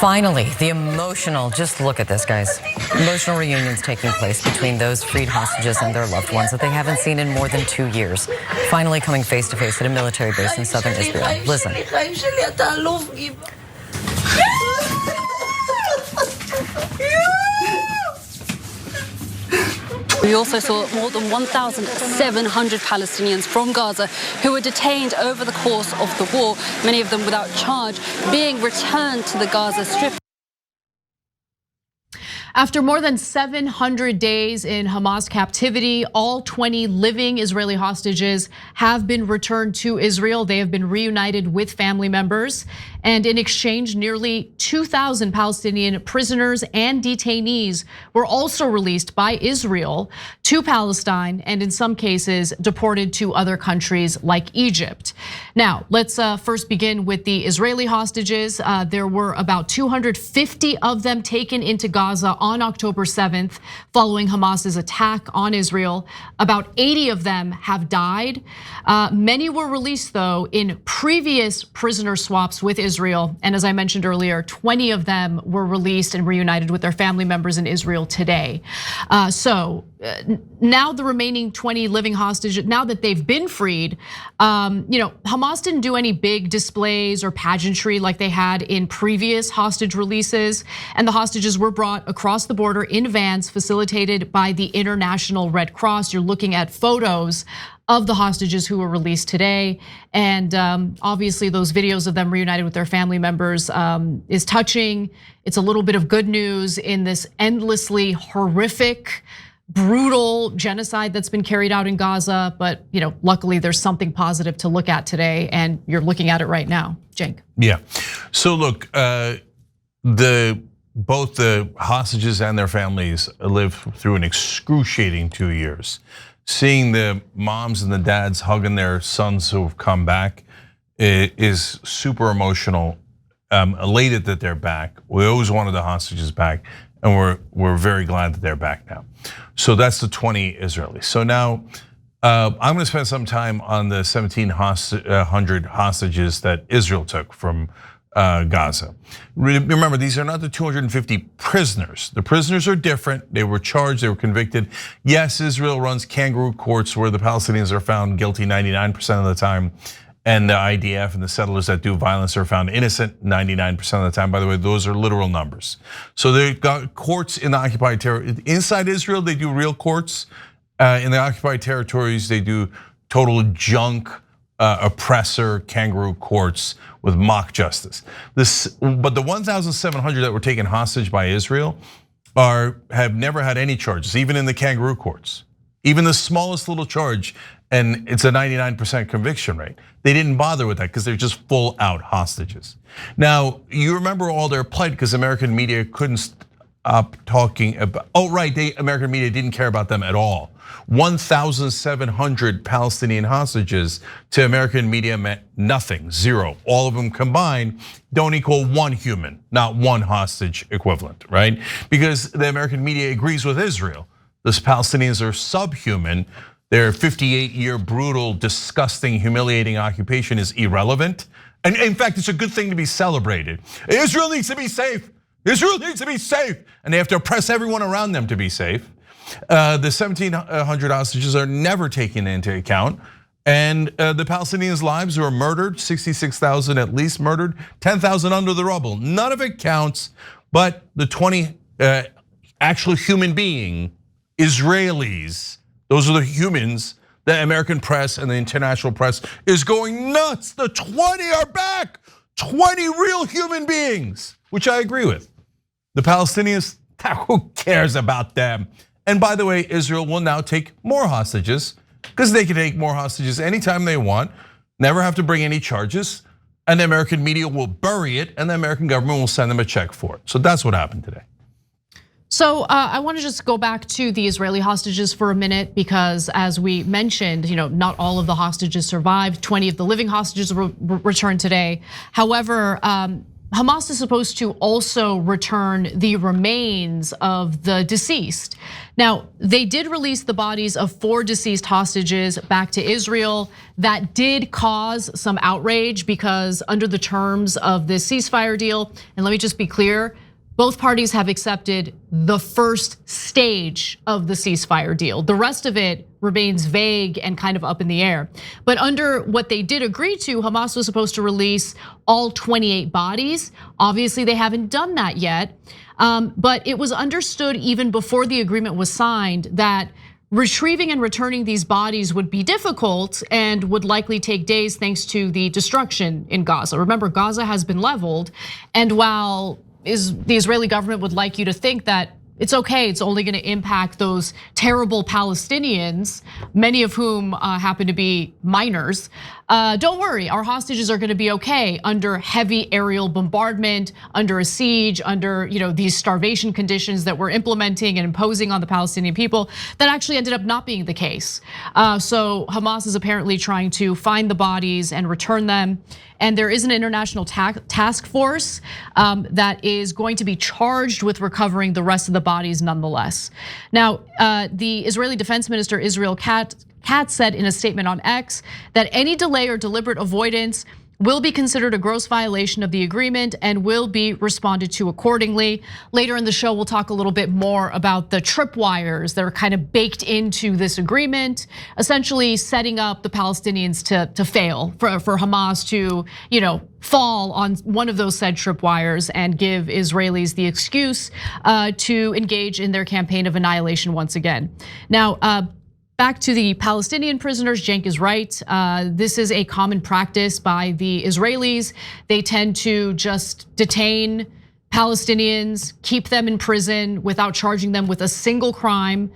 Finally, the emotional, just look at this, guys. Emotional reunions taking place between those freed hostages and their loved ones that they haven't seen in more than 2 years. Finally coming face to face at a military base in southern Israel. Listen. We also saw more than 1,700 Palestinians from Gaza who were detained over the course of the war, many of them without charge, being returned to the Gaza Strip. After more than 700 days in Hamas captivity, all 20 living Israeli hostages have been returned to Israel. They have been reunited with family members. And in exchange, nearly 2,000 Palestinian prisoners and detainees were also released by Israel to Palestine, and in some cases deported to other countries like Egypt. Now, let's first begin with the Israeli hostages. There were about 250 of them taken into Gaza on October 7th, following Hamas's attack on Israel. About 80 of them have died. Many were released, though, in previous prisoner swaps with Israel. And as I mentioned earlier, 20 of them were released and reunited with their family members in Israel today. So now the remaining 20 living hostages, now that they've been freed, Hamas didn't do any big displays or pageantry like they had in previous hostage releases. And the hostages were brought across the border in vans facilitated by the International Red Cross. You're looking at photos of the hostages who were released today. And obviously those videos of them reunited with their family members is touching. It's a little bit of good news in this endlessly horrific, brutal genocide that's been carried out in Gaza. But luckily there's something positive to look at today, and you're looking at it right now, Cenk. Yeah, so look, both the hostages and their families lived through an excruciating 2 years. Seeing the moms and the dads hugging their sons who have come back is super emotional. Elated that they're back. We always wanted the hostages back, and we're very glad that they're back now. So that's the 20 Israelis. So now I'm going to spend some time on the 1,700 hostages that Israel took from Gaza. Remember, these are not the 250 prisoners. The prisoners are different. They were charged, they were convicted. Yes, Israel runs kangaroo courts where the Palestinians are found guilty 99% of the time, and the IDF and the settlers that do violence are found innocent 99% of the time. By the way, those are literal numbers. So they've got courts in the occupied territory. Inside Israel, they do real courts. In the occupied territories, they do total junk, oppressor kangaroo courts with mock justice. But the 1,700 that were taken hostage by Israel have never had any charges, even in the kangaroo courts. Even the smallest little charge, and it's a 99% conviction rate. They didn't bother with that because they're just full out hostages. Now, you remember all their plight because American media couldn't stop talking about, American media didn't care about them at all. 1,700 Palestinian hostages to American media meant nothing, zero. All of them combined don't equal one human, not one hostage equivalent, right? Because the American media agrees with Israel. The Palestinians are subhuman. Their 58-year brutal, disgusting, humiliating occupation is irrelevant. And in fact, it's a good thing to be celebrated. Israel needs to be safe. Israel needs to be safe. And they have to oppress everyone around them to be safe. The 1,700 hostages are never taken into account. And the Palestinians' lives were murdered, 66,000 at least murdered, 10,000 under the rubble. None of it counts, but the 20 actual human being Israelis, those are the humans. The American press and the international press is going nuts. The 20 are back, 20 real human beings, which I agree with. The Palestinians, who cares about them? And by the way, Israel will now take more hostages because they can take more hostages anytime they want, never have to bring any charges, and the American media will bury it, and the American government will send them a check for it. So that's what happened today. So I want to just go back to the Israeli hostages for a minute, because as we mentioned, not all of the hostages survived. 20 of the living hostages were returned today. However, Hamas is supposed to also return the remains of the deceased. Now, they did release the bodies of 4 deceased hostages back to Israel. That did cause some outrage because under the terms of this ceasefire deal, and let me just be clear, both parties have accepted the first stage of the ceasefire deal. The rest of it remains vague and kind of up in the air. But under what they did agree to, Hamas was supposed to release all 28 bodies. Obviously, they haven't done that yet. But it was understood even before the agreement was signed that retrieving and returning these bodies would be difficult and would likely take days thanks to the destruction in Gaza. Remember, Gaza has been leveled, and while the Israeli government would like you to think that it's okay, it's only gonna impact those terrible Palestinians, many of whom happen to be minors. Don't worry, our hostages are gonna be okay under heavy aerial bombardment, under a siege, under these starvation conditions that we're implementing and imposing on the Palestinian people. That actually ended up not being the case. So Hamas is apparently trying to find the bodies and return them. And there is an international task force that is going to be charged with recovering the rest of the bodies nonetheless. Now, the Israeli Defense Minister Israel Katz said in a statement on X that any delay or deliberate avoidance will be considered a gross violation of the agreement and will be responded to accordingly. Later in the show, we'll talk a little bit more about the tripwires that are kind of baked into this agreement, essentially setting up the Palestinians to fail, for Hamas to fall on one of those said tripwires and give Israelis the excuse to engage in their campaign of annihilation once again. Now, back to the Palestinian prisoners, Cenk is right. This is a common practice by the Israelis. They tend to just detain Palestinians, keep them in prison without charging them with a single crime.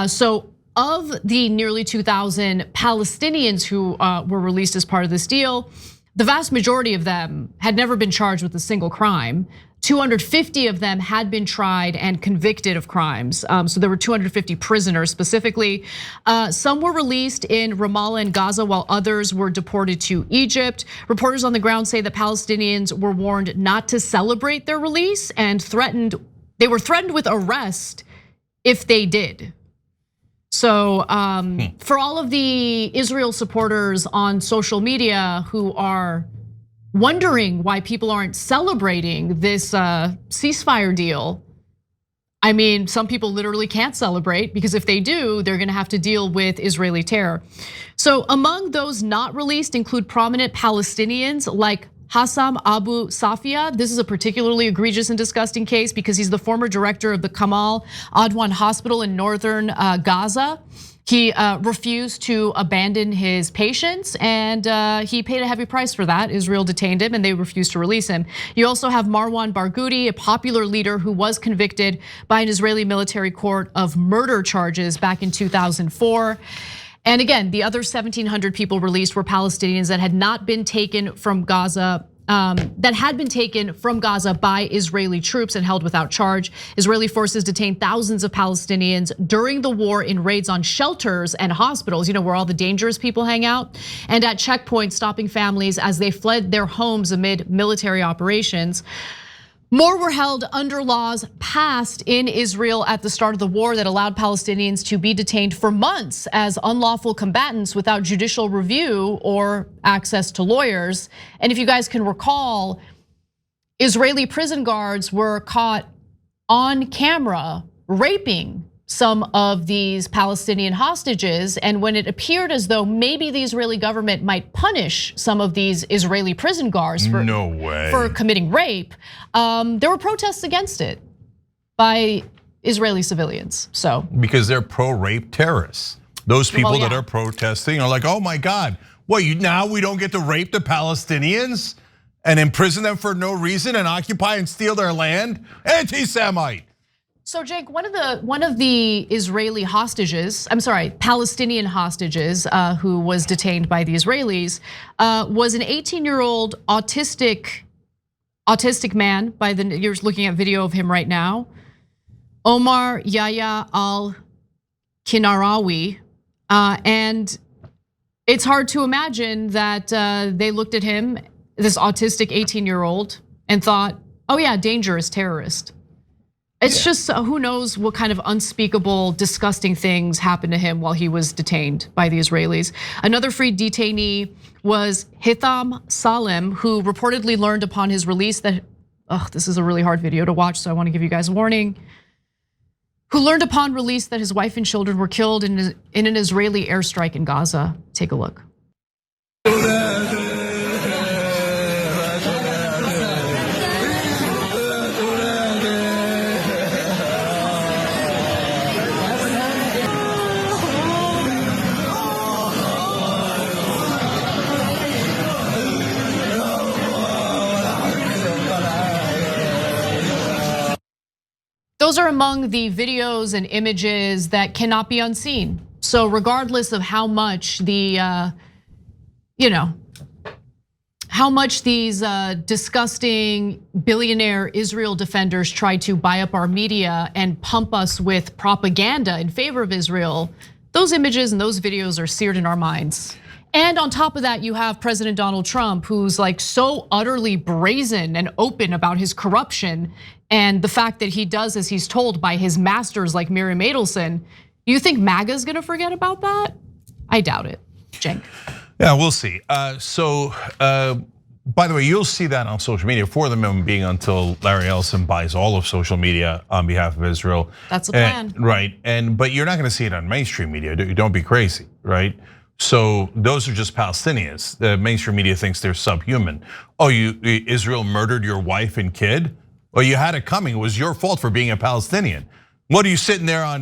So of the nearly 2,000 Palestinians who were released as part of this deal, the vast majority of them had never been charged with a single crime. 250 of them had been tried and convicted of crimes. So there were 250 prisoners specifically. Some were released in Ramallah and Gaza while others were deported to Egypt. Reporters on the ground say that Palestinians were warned not to celebrate their release and they were threatened with arrest if they did. So for all of the Israel supporters on social media who are wondering why people aren't celebrating this ceasefire deal, I mean, some people literally can't celebrate because if they do, they're gonna have to deal with Israeli terror. So among those not released include prominent Palestinians like Hassam Abu Safia. This is a particularly egregious and disgusting case because he's the former director of the Kamal Adwan Hospital in northern Gaza. He refused to abandon his patients and he paid a heavy price for that. Israel detained him and they refused to release him. You also have Marwan Barghouti, a popular leader who was convicted by an Israeli military court of murder charges back in 2004. And again, the other 1,700 people released were Palestinians that had not been taken from Gaza, that had been taken from Gaza by Israeli troops and held without charge. Israeli forces detained thousands of Palestinians during the war in raids on shelters and hospitals, where all the dangerous people hang out, and at checkpoints, stopping families as they fled their homes amid military operations. More were held under laws passed in Israel at the start of the war that allowed Palestinians to be detained for months as unlawful combatants without judicial review or access to lawyers. And if you guys can recall, Israeli prison guards were caught on camera raping some of these Palestinian hostages. And when it appeared as though maybe the Israeli government might punish some of these Israeli prison guards for committing rape, there were protests against it by Israeli civilians. So because they're pro-rape terrorists. Those people that are protesting are like, oh my God, now we don't get to rape the Palestinians and imprison them for no reason and occupy and steal their land? Anti-Semite. So Cenk, one of the Israeli hostages, Palestinian hostages who was detained by the Israelis was an 18-year-old autistic man. You're looking at video of him right now, Omar Yahya al-Kinarawi, and it's hard to imagine that they looked at him, this autistic 18-year-old, and thought, oh yeah, dangerous terrorist. It's just who knows what kind of unspeakable, disgusting things happened to him while he was detained by the Israelis. Another freed detainee was Hitham Salem, who reportedly learned upon his release that, this is a really hard video to watch, so I want to give you guys a warning. Who learned upon release that his wife and children were killed in an Israeli airstrike in Gaza. Take a look. Those are among the videos and images that cannot be unseen. So regardless of how much how much these disgusting billionaire Israel defenders try to buy up our media and pump us with propaganda in favor of Israel, those images and those videos are seared in our minds. And on top of that, you have President Donald Trump, who's like so utterly brazen and open about his corruption and the fact that he does as he's told by his masters like Miriam Adelson. You think MAGA's gonna forget about that? I doubt it, Cenk. Yeah, we'll see. By the way, you'll see that on social media for the moment being until Larry Ellison buys all of social media on behalf of Israel. That's the plan. Right, but you're not gonna see it on mainstream media. Don't be crazy, right? So those are just Palestinians. The mainstream media thinks they're subhuman. Oh, Israel murdered your wife and kid? Well, you had it coming. It was your fault for being a Palestinian. What are you sitting there on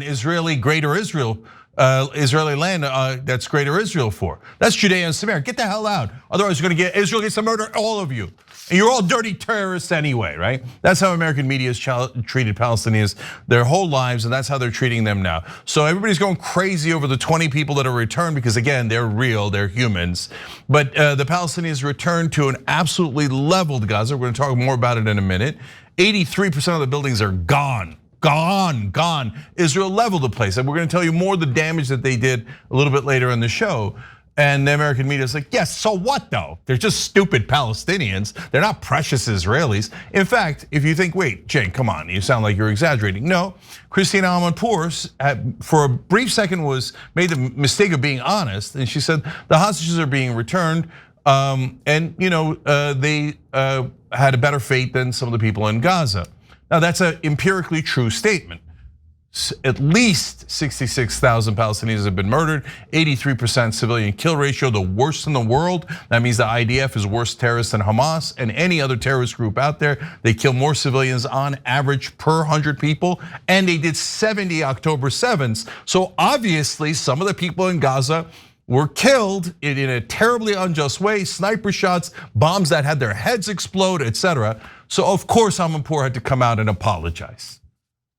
Greater Israel, Israeli land that's Greater Israel for? That's Judea and Samaria. Get the hell out. Otherwise, Israel gets to murder all of you. And you're all dirty terrorists anyway, right? That's how American media has treated Palestinians their whole lives, and that's how they're treating them now. So everybody's going crazy over the 20 people that are returned because again, they're real, they're humans. But the Palestinians returned to an absolutely leveled Gaza. We're gonna talk more about it in a minute. 83% of the buildings are gone. Gone. Israel leveled the place. And we're gonna tell you more of the damage that they did a little bit later in the show. And the American media is like, yes, so what though? They're just stupid Palestinians. They're not precious Israelis. In fact, if you think, wait, Cenk, come on, you sound like you're exaggerating. No, Christina Amanpour, for a brief second, made the mistake of being honest. And she said the hostages are being returned. And they had a better fate than some of the people in Gaza. Now that's an empirically true statement. At least 66,000 Palestinians have been murdered, 83% civilian kill ratio, the worst in the world. That means the IDF is worse terrorist than Hamas and any other terrorist group out there. They kill more civilians on average per 100 people, and they did 70 October 7th. So obviously some of the people in Gaza were killed in a terribly unjust way, sniper shots, bombs that had their heads explode, etc. So of course Amanpour had to come out and apologize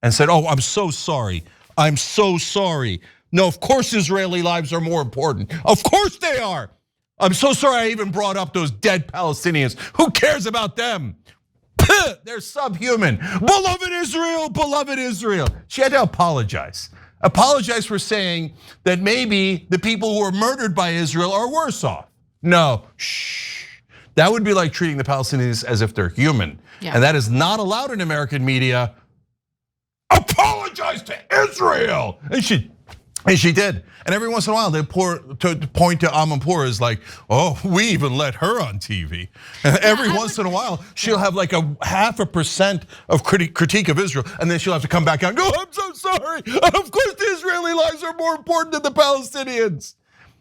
and said, oh, I'm so sorry. I'm so sorry. No, of course Israeli lives are more important. Of course they are. I'm so sorry I even brought up those dead Palestinians. Who cares about them? They're subhuman. Beloved Israel, beloved Israel. She had to apologize. Apologize for saying that maybe the people who were murdered by Israel are worse off. No, shh. That would be like treating the Palestinians as if they're human. And that is not allowed in American media. Apologize to Israel, and she did. And every once in a while, they point to Amanpour as like, oh, we even let her on TV. And every once in a while, she'll have like a 0.5% of critique of Israel, and then she'll have to come back out and go, I'm so sorry. Of course, the Israeli lives are more important than the Palestinians.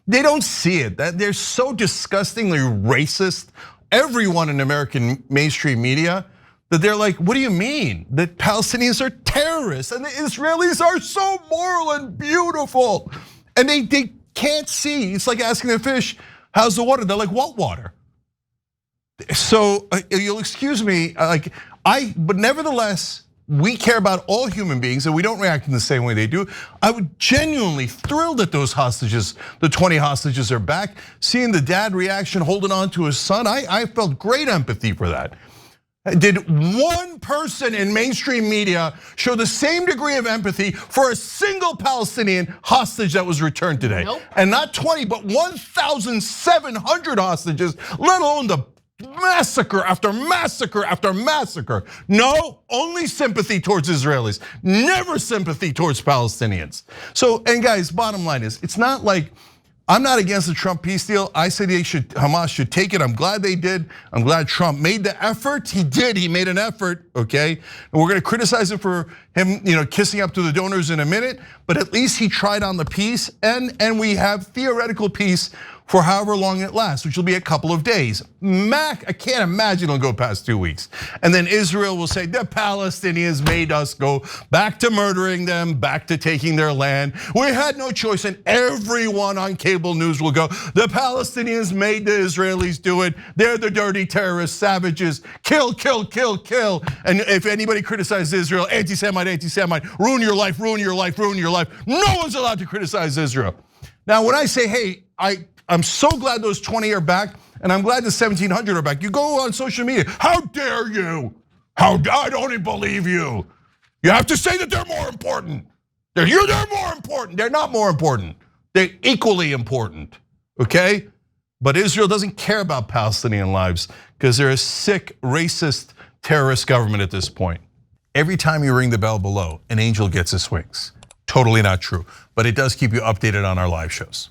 They don't see it. They're so disgustingly racist. Everyone in American mainstream media, that they're like, what do you mean? That Palestinians are terrorists and the Israelis are so moral and beautiful. And they can't see. It's like asking a fish, how's the water? They're like, what water? So you'll excuse me, but nevertheless, we care about all human beings and we don't react in the same way they do. I would genuinely thrilled that those hostages, the 20 hostages are back. Seeing the dad reaction, holding on to his son, I felt great empathy for that. Did one person in mainstream media show the same degree of empathy for a single Palestinian hostage that was returned today? Nope. And not 20, but 1,700 hostages, let alone the massacre after massacre after massacre. No, only sympathy towards Israelis, never sympathy towards Palestinians. So, and guys, bottom line is, it's not like, I'm not against the Trump peace deal. I said Hamas should take it. I'm glad they did. I'm glad Trump made the effort. He did, he made an effort, okay? And we're gonna criticize him for him, kissing up to the donors in a minute, but at least he tried on the peace, and we have theoretical peace for however long it lasts, which will be a couple of days. I can't imagine it'll go past 2 weeks. And then Israel will say, the Palestinians made us go back to murdering them, back to taking their land. We had no choice, and everyone on cable news will go, the Palestinians made the Israelis do it. They're the dirty terrorists, savages, kill, kill, kill, kill. And if anybody criticizes Israel, anti-Semite, ruin your life, ruin your life, ruin your life. No one's allowed to criticize Israel. Now, when I say, hey, I'm so glad those 20 are back, and I'm glad the 1,700 are back. You go on social media, how dare you? I don't even believe you. You have to say that they're more important. They're more important. They're not more important. They're equally important, okay? But Israel doesn't care about Palestinian lives because they're a sick, racist, terrorist government at this point. Every time you ring the bell below, an angel gets his wings. Totally not true, but it does keep you updated on our live shows.